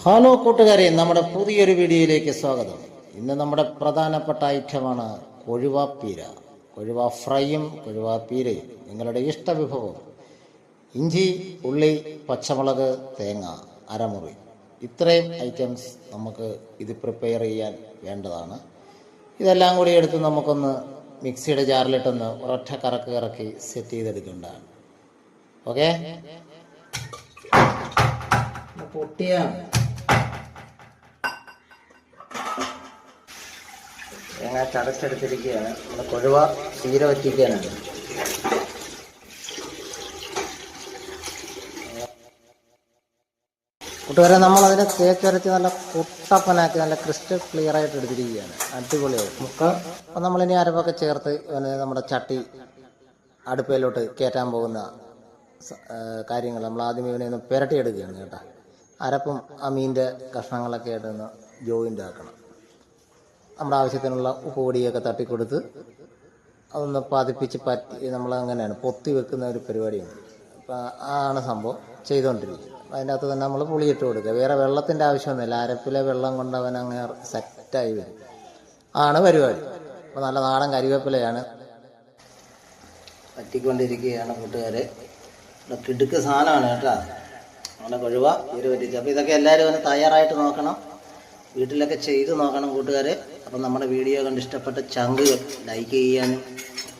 Hello കൂട്ടുകാരെ, നമ്മുടെ പുതിയൊരു വീഡിയോയിലേക്ക് സ്വാഗതം. ഇന്ന് നമ്മുടെ പ്രധാനപ്പെട്ട ഐറ്റമാണ് കൊഴുവാപ്പീര. കൊഴുവ ഫ്രൈയും കൊഴുവാപ്പീരയും നിങ്ങളുടെ ഇഷ്ടവിഭവം. ഇഞ്ചി, ഉള്ളി, പച്ചമുളക്, തേങ്ങ, അരമുറി, ഇത്രയും ഐറ്റംസ് നമുക്ക് ഇത് പ്രിപ്പയർ ചെയ്യാൻ വേണ്ടതാണ്. ഇതെല്ലാം കൂടി എടുത്ത് നമുക്കൊന്ന് മിക്സിയുടെ ജാറിലിട്ടൊന്ന് ഒരൊറ്റ കറക്കി സെറ്റ് ചെയ്തെടുക്കേണ്ടതാണ്. ഓക്കെ, പൊട്ടിയാണ് തേങ്ങ ചതച്ചെടുത്തിരിക്കുകയാണ്. നമ്മുടെ കൊഴുവ തീര വറ്റിക്കാനാണ്. കൂട്ടുകാരെ, നമ്മളതിനെ തേച്ചരച്ച് നല്ല കുട്ടപ്പനാക്കി നല്ല ക്രിസ്റ്റൽ ക്ലിയർ ആയിട്ട് എടുത്തിരിക്കുകയാണ്. അടിപൊളിയാവും അപ്പം നമ്മളിനി അരപ്പൊക്കെ ചേർത്ത് നമ്മുടെ ചട്ടി അടുപ്പയിലോട്ട് കയറ്റാൻ പോകുന്ന കാര്യങ്ങൾ നമ്മൾ ആദ്യം ഇവനെ ഒന്ന് പുരട്ടിയെടുക്കുകയാണ് കേട്ടോ. അരപ്പും ആ മീനിൻ്റെ കഷ്ണങ്ങളൊക്കെ ആയിട്ടൊന്ന് ജോയിൻ്റ് ആക്കണം. നമ്മുടെ ആവശ്യത്തിനുള്ള ഉപ്പ് പൊടിയൊക്കെ തട്ടിക്കൊടുത്ത് അതൊന്ന് പതിപ്പിച്ച് നമ്മൾ അങ്ങനെയാണ് പൊത്തി വെക്കുന്ന ഒരു പരിപാടിയാണ്. അപ്പം ആണ് സംഭവം ചെയ്തുകൊണ്ടിരിക്കുന്നത്. അതിൻ്റെ അകത്ത് തന്നെ നമ്മൾ പുളിയിട്ട് കൊടുക്കുക. വേറെ വെള്ളത്തിൻ്റെ ആവശ്യമൊന്നുമില്ല. അരപ്പിലെ വെള്ളം കൊണ്ട് അവൻ അങ്ങനെ സെറ്റായി വരും ആണ് പരിപാടി. അപ്പോൾ നല്ല നാടൻ കരിവേപ്പിലയാണ് പറ്റിക്കൊണ്ടിരിക്കുകയാണ് കൂട്ടുകാരെ. കിടുക്ക് സാധനമാണ് കേട്ടോ. അങ്ങനെ കൊഴുവ തീരെ പറ്റിച്ച്. അപ്പോൾ ഇതൊക്കെ എല്ലാവരും ഒന്ന് തയ്യാറായിട്ട് നോക്കണം, വീട്ടിലൊക്കെ ചെയ്ത് നോക്കണം കൂട്ടുകാരെ. അപ്പം നമ്മുടെ വീഡിയോ കണ്ട് ഇഷ്ടപ്പെട്ട ചങ്കുകൾ ലൈക്ക് ചെയ്യാനും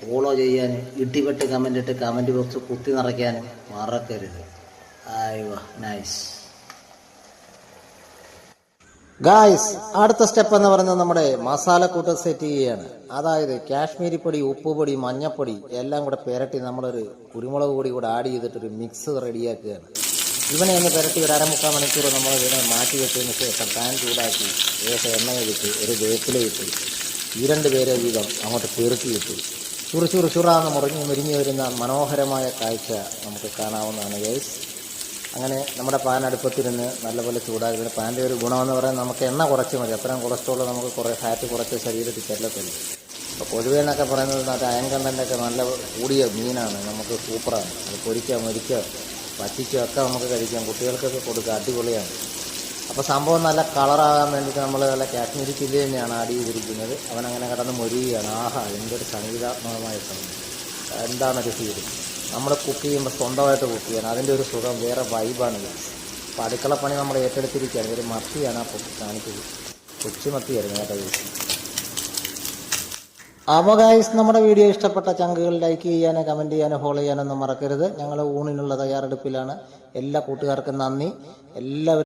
ഫോളോ ചെയ്യാനും ഇട്ടിപ്പെട്ട് കമൻ്റ് ഇട്ട് കമൻറ്റ് ബോക്സ് കുത്തി നിറയ്ക്കാനും മറക്കരുത്. Nice guys. അടുത്ത സ്റ്റെപ്പ് എന്ന് പറയുന്നത് നമ്മുടെ മസാലക്കൂട്ട് സെറ്റ് ചെയ്യുകയാണ്. അതായത് കാശ്മീരി പൊടി, ഉപ്പുപൊടി, മഞ്ഞപ്പൊടി എല്ലാം കൂടെ പുരട്ടി നമ്മളൊരു കുരുമുളക് പൊടി കൂടെ ആഡ് ചെയ്തിട്ടൊരു മിക്സ് റെഡിയാക്കുകയാണ്. ഇവനെ ഒന്ന് പുരട്ടി ഒരു അരമുക്കാൽ മണിക്കൂർ നമ്മൾ ഇതിനെ മാറ്റി വെച്ചതിന് ശേഷം പാൻ ചൂടാക്കി ഏകദേശം എണ്ണയൊഴിച്ച് ഒരു വേപ്പിലയിട്ട് 2 പേരെ വീതം അങ്ങോട്ട് പെറുക്കിയിട്ട് ചുറുചുറാന്ന് മുരിഞ്ഞു വരുന്ന മനോഹരമായ കാഴ്ച നമുക്ക് കാണാവുന്നതാണ് ഗൈസ്. അങ്ങനെ നമ്മുടെ പാൻ അടുപ്പത്തിരുന്ന് നല്ലപോലെ ചൂടാക്കി. പാൻ്റെ ഒരു ഗുണമെന്ന് പറയാൻ നമുക്ക് എണ്ണ കുറച്ച് മതി. അത്രയും കൊളസ്ട്രോൾ നമുക്ക് കുറേ ഫാറ്റ് കുറച്ച് ശരീരത്തിൽ ചെല്ലത്തില്ല. അപ്പോൾ കൊഴുവെന്നൊക്കെ പറയുന്നത് മറ്റേ അയൺ കണ്ടൻ്റൊക്കെ നല്ല കൂടിയ മീനാണ്. നമുക്ക് സൂപ്പറാണ്. അത് പൊരിക്കുക, മൊരിക്കുക, പറ്റിക്കുക ഒക്കെ നമുക്ക് കഴിക്കാം. കുട്ടികൾക്കൊക്കെ കൊടുക്കുക. അടിപൊളിയാണ്. അപ്പോൾ സംഭവം നല്ല കളറാകാൻ വേണ്ടിയിട്ട് നമ്മൾ നല്ല കാശ്മീരി ചില്ലി തന്നെയാണ് ആഡ് ചെയ്തിരിക്കുന്നത്. അവനങ്ങനെ കിടന്ന് മൊരിയുകയാണ്. ആഹാ, എന്തൊരു സംഗീതാത്മകമായ സംഗീതം! എന്താണൊരു ഫീൽ. നമ്മൾ കുക്ക് ചെയ്യുമ്പോൾ സ്വന്തമായിട്ട് കുക്ക് ചെയ്യണം. അതിൻ്റെ ഒരു സുഖം വേറെ വൈബാണിത്. അപ്പോൾ അടുക്കളപ്പണി നമ്മൾ ഏറ്റെടുത്തിരിക്കുകയാണ്. ഒരു മത്തിയാണ് ആ പൊക്കി കാണിച്ചത്. കൊച്ചു മത്തിയായിരുന്നു കേട്ടോ യൂസ്. അപ്പോൾ ഗൈസ്, നമ്മുടെ വീഡിയോ ഇഷ്ടപ്പെട്ട ചങ്കുകൾ ലൈക്ക് ചെയ്യാനോ കമൻറ്റ് ചെയ്യാനോ ഫോളോ ചെയ്യാനൊന്നും മറക്കരുത്. ഞങ്ങൾ ഊണിനുള്ള തയ്യാറെടുപ്പിലാണ്. എല്ലാ കൂട്ടുകാർക്കും നന്ദി. എല്ലാവരും